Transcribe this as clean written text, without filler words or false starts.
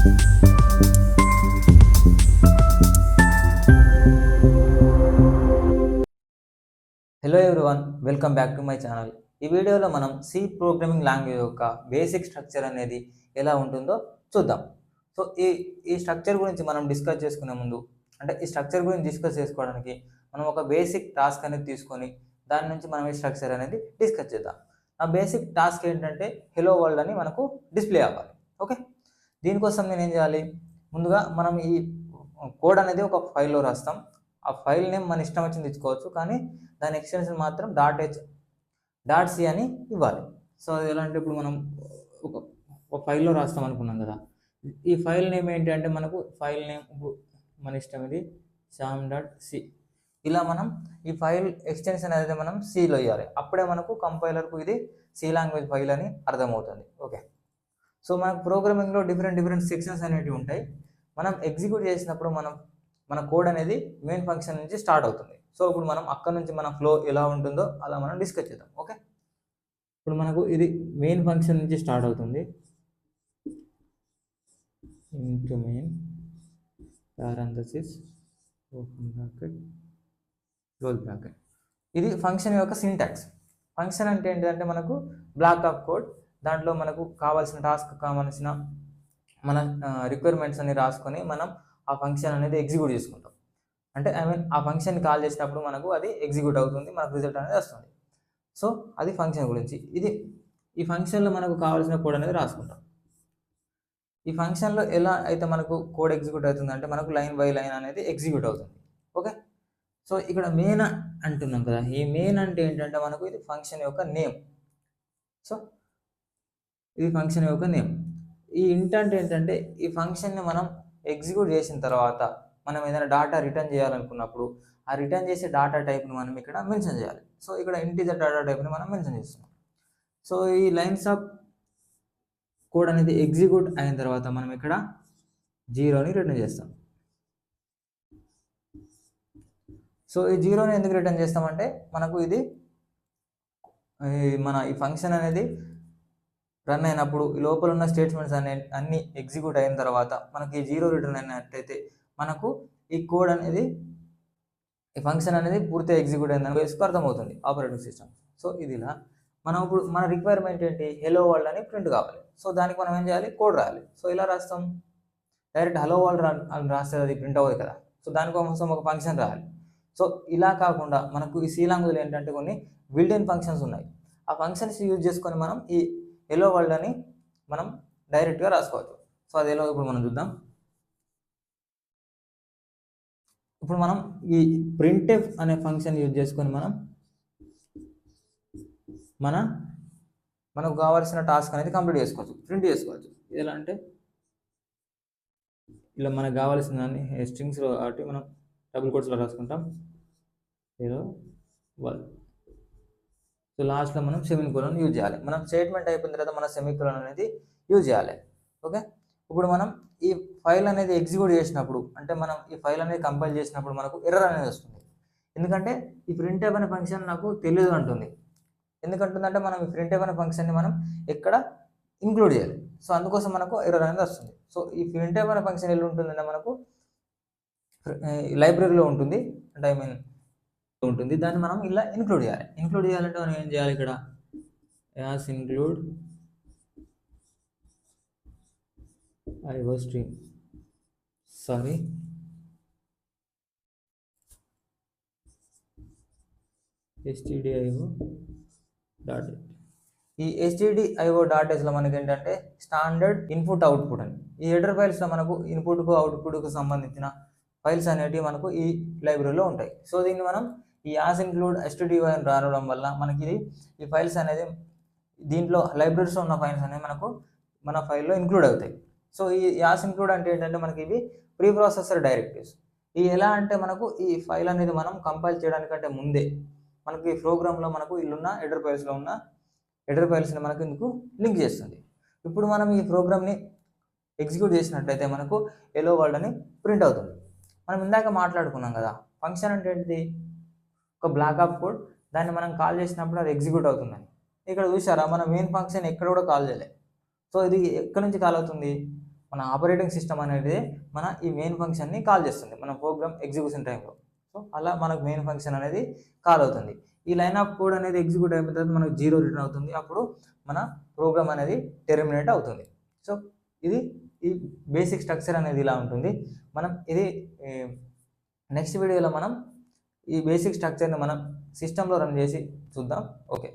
Hello everyone, welcome back to my channel. ఈ వీడియోలో మనం సి ప్రోగ్రామింగ్ లాంగ్వేజ్ యొక్క బేసిక్ స్ట్రక్చర్ అనేది ఎలా ఉంటుందో చూద్దాం. సో ఈ స్ట్రక్చర్ గురించి మనం డిస్కస్ చేసుకునే ముందు, అంటే ఈ స్ట్రక్చర్ గురించి డిస్కస్ చేసుకోవడానికి మనం ఒక బేసిక్ టాస్క్ అనేది తీసుకొని దాని నుంచి మనం ఈ స్ట్రక్చర్ అనేది డిస్కస్ చేద్దాం. ఆ బేసిక్ టాస్క్ ఏంటంటే హెలో వరల్డ్ అని మనకు డిస్ప్లే అవ్వాలి. ఓకే, దీనికోసం నేను ఏం చేయాలి? ముందుగా మనం ఈ కోడ్ అనేది ఒక ఫైల్లో రాస్తాం. ఆ ఫైల్ నేమ్ మన ఇష్టం వచ్చింది ఇచ్చుకోవచ్చు, కానీ దాని ఎక్స్టెన్షన్ మాత్రం డాట్ సి అని ఇవ్వాలి. సో అది ఎలా అంటే, ఇప్పుడు మనం ఒక ఫైల్లో రాస్తాం అనుకున్నాం కదా, ఈ ఫైల్ నేమ్ ఏంటి అంటే మనకు ఫైల్ నేమ్ ఇప్పుడు మన ఇష్టం ఇది sam.c. ఇలా మనం ఈ ఫైల్ ఎక్స్టెన్షన్ అనేది మనం సిలో ఇవ్వాలి. అప్పుడే మనకు కంపైలర్కు ఇది సి లాంగ్వేజ్ ఫైల్ అని అర్థమవుతుంది. ఓకే, సో మనకు ప్రోగ్రామింగ్లో డిఫరెంట్ సెక్షన్స్ అనేవి ఉంటాయి. మనం ఎగ్జిక్యూట్ చేసినప్పుడు మన కోడ్ అనేది మెయిన్ ఫంక్షన్ నుంచి స్టార్ట్ అవుతుంది. సో ఇప్పుడు మనం అక్కడ నుంచి మన ఫ్లో ఎలా ఉంటుందో అలా మనం డిస్కస్ చేద్దాం. ఓకే, ఇప్పుడు మనకు ఇది మెయిన్ ఫంక్షన్ నుంచి స్టార్ట్ అవుతుంది. Into main parenthesis open bracket close bracket. ఇది ఫంక్షన్ యొక్క సింటాక్స్. ఫంక్షన్ అంటే ఏంటంటే మనకు బ్లాక్ ఆఫ్ కోడ్, దాంట్లో మనకు కావాల్సిన టాస్క్ కావాల్సిన మన రిక్వైర్మెంట్స్ అన్ని రాసుకొని మనం ఆ ఫంక్షన్ అనేది ఎగ్జిక్యూట్ చేసుకుంటాం. అంటే ఆ ఫంక్షన్ కాల్ చేసినప్పుడు మనకు అది ఎగ్జిక్యూట్ అవుతుంది, మనకు రిజల్ట్ అనేది వస్తుంది. సో అది ఫంక్షన్ గురించి. ఈ ఫంక్షన్లో మనకు కావాల్సిన కోడ్ అనేది రాసుకుంటాం. ఈ ఫంక్షన్లో ఎలా అయితే మనకు కోడ్ ఎగ్జిక్యూట్ అవుతుంది అంటే మనకు లైన్ బై లైన్ అనేది ఎగ్జిక్యూట్ అవుతుంది. ఓకే, సో ఇక్కడ మెయిన్ అంటున్నాం కదా, ఈ మెయిన్ అంటే ఏంటంటే మనకు ఇది ఫంక్షన్ యొక్క నేమ్. సో ఇది ఫంక్షన్ యొక్క నేమ్. ఈ ఇంటెంట్ ఏంటంటే ఈ ఫంక్షన్ని మనం ఎగ్జిక్యూట్ చేసిన తర్వాత మనం ఏదైనా డాటా రిటర్న్ చేయాలనుకున్నప్పుడు ఆ రిటర్న్ చేసే డాటా టైప్ని మనం ఇక్కడ మెన్షన్ చేయాలి. సో ఇక్కడ ఇంటీజర్ డాటా టైప్ని మనం మెన్షన్ చేస్తున్నాం. సో ఈ లైన్స్ ఆఫ్ కోడ్ అనేది ఎగ్జిక్యూట్ అయిన తర్వాత మనం ఇక్కడ 0ని రిటర్న్ చేస్తాం. సో ఈ 0ని ఎందుకు రిటర్న్ చేస్తామంటే మనకు ఇది ఈ ఫంక్షన్ అనేది రన్ అయినప్పుడు ఈ లోపల ఉన్న స్టేట్మెంట్స్ అన్ని ఎగ్జిక్యూట్ అయిన తర్వాత మనకి 0 రిటర్న్ అయినట్టయితే మనకు ఈ కోడ్ అనేది, ఈ ఫంక్షన్ అనేది పూర్తిగా ఎగ్జిక్యూట్ అయిందని వేసుకు అర్థమవుతుంది ఆపరేటింగ్ సిస్టమ్. సో ఇది ఇలా మనం ఇప్పుడు మన రిక్వైర్మెంట్ ఏంటి, హెలో వరల్డ్ అని ప్రింట్ కావాలి. సో దానికి మనం ఏం చేయాలి, కోడ్ రాయాలి. సో ఇలా రాస్తాం, డైరెక్ట్ హలో వరల్డ్ అని రాస్తే అది ప్రింట్ అవ్వదు కదా. సో దానికోసం ఒక ఫంక్షన్ రాయాలి. సో ఇలా కాకుండా మనకు ఈ సి లాంగ్వేజ్లో ఏంటంటే కొన్ని బిల్ట్-ఇన్ ఫంక్షన్స్ ఉన్నాయి. ఆ ఫంక్షన్స్ యూజ్ చేసుకొని మనం ఈ హెలో వరల్డ్ అని మనం డైరెక్ట్గా రాసుకోవచ్చు. సో అది ఎలా ఇప్పుడు మనం చూద్దాం. ఇప్పుడు మనం ఈ ప్రింట్ఎఫ్ అనే ఫంక్షన్ యూజ్ చేసుకొని మనకు కావాల్సిన టాస్క్ అనేది కంప్లీట్ చేసుకోవచ్చు, ప్రింట్ చేసుకోవచ్చు. ఎలా అంటే ఇలా మనకు కావాల్సిన దాన్ని స్ట్రింగ్స్లో కాబట్టి మనం డబుల్ కోట్స్లో రాసుకుంటాం హెలో వరల్డ్. సో లాస్ట్లో మనం సెమీకోలన్ యూజ్ చేయాలి. మనం స్టేట్మెంట్ అయిపోయిన తర్వాత మన సెమీకోలన్ అనేది యూజ్ చేయాలి. ఓకే, ఇప్పుడు మనం ఈ ఫైల్ అనేది ఎగ్జిక్యూట్ చేసినప్పుడు, అంటే మనం ఈ ఫైల్ అనేది కంపైల్ చేసినప్పుడు మనకు ఎర్రర్ అనేది వస్తుంది. ఎందుకంటే ఈ ప్రింట్ఎఫ్ అనే ఫంక్షన్ నాకు తెలియదు అంటుంది. ఎందుకంటుందంటే మనం ఈ ప్రింట్ఎఫ్ అనే ఫంక్షన్ని మనం ఎక్కడ ఇంక్లూడ్ చేయాలి. సో అందుకోసం మనకు ఎర్రర్ అనేది వస్తుంది. సో ఈ ప్రింట్ఎఫ్ అనే ఫంక్షన్ ఎలా ఉంటుందంటే మనకు లైబ్రరీలో ఉంటుంది, అంటే ఉంటుంది. దాన్ని మనం ఇలా ఇంక్లూడ్ చేయాలి. ఇంక్లూడ్ చేయాలంటే మనం ఏం చేయాలి, ఇక్కడ యాస్ ఇంక్లూడ్ stdio డాట్ ఈ stdio.hలో మనకి ఏంటంటే స్టాండర్డ్ ఇన్పుట్ అవుట్పుట్ అని. ఈ హెడర్ ఫైల్స్లో మనకు ఇన్పుట్కు అవుట్పుట్కు సంబంధించిన ఫైల్స్ అనేటివి మనకు ఈ లైబ్రరీలో ఉంటాయి. సో దీన్ని మనం ఈ యాస్ ఇంక్లూడ్ stdio అని రావడం వల్ల మనకి ఈ ఫైల్స్ అనేది దీంట్లో లైబ్రరీస్లో ఉన్న ఫైల్స్ అనేవి మనకు మన ఫైల్లో ఇంక్లూడ్ అవుతాయి. సో ఈ యాస్ ఇంక్లూడ్ అంటే ఏంటంటే మనకి ఇవి ప్రీ ప్రాసెసర్ డైరెక్టివ్స్. ఇవి ఎలా అంటే మనకు ఈ ఫైల్ అనేది మనం కంపైల్ చేయడానికంటే ముందే మనకి ఈ ప్రోగ్రాంలో మనకు ఇల్లున్న హెడర్ ఫైల్స్లో ఉన్న హెడర్ ఫైల్స్ని మనకు ఇందుకు లింక్ చేస్తుంది. ఇప్పుడు మనం ఈ ప్రోగ్రామ్ని ఎగ్జిక్యూట్ చేసినట్లయితే మనకు హెలో వరల్డ్ అని ప్రింట్ అవుతుంది. మనం ఇందాక మాట్లాడుకున్నాం కదా, ఫంక్షన్ అంటే ఏంటిది, ఒక బ్లాక్ ఆఫ్ కోడ్, దాన్ని మనం కాల్ చేసినప్పుడు అది ఎగ్జిక్యూట్ అవుతుందని. ఇక్కడ చూసారా, మన మెయిన్ ఫంక్షన్ ఎక్కడ కూడా కాల్ చేయలేదు. సో ఇది ఎక్కడి నుంచి కాల్ అవుతుంది, మన ఆపరేటింగ్ సిస్టమ్ అనేది మన ఈ మెయిన్ ఫంక్షన్ని కాల్ చేస్తుంది మన ప్రోగ్రామ్ ఎగ్జిక్యూషన్ టైంలో. సో అలా మనకు మెయిన్ ఫంక్షన్ అనేది కాల్ అవుతుంది. ఈ లైన్ ఆఫ్ కోడ్ అనేది ఎగ్జిక్యూట్ అయిన తర్వాత మనకు 0 రిటర్న్ అవుతుంది. అప్పుడు మన ప్రోగ్రామ్ అనేది టెర్మినేట్ అవుతుంది. సో ఇది ఈ బేసిక్ స్ట్రక్చర్ అనేది ఇలా ఉంటుంది. మనం ఇది నెక్స్ట్ వీడియోలో మనం ఈ బేసిక్ స్ట్రక్చర్ని మనం సిస్టంలో రన్ చేసి చూద్దాం. ఓకే.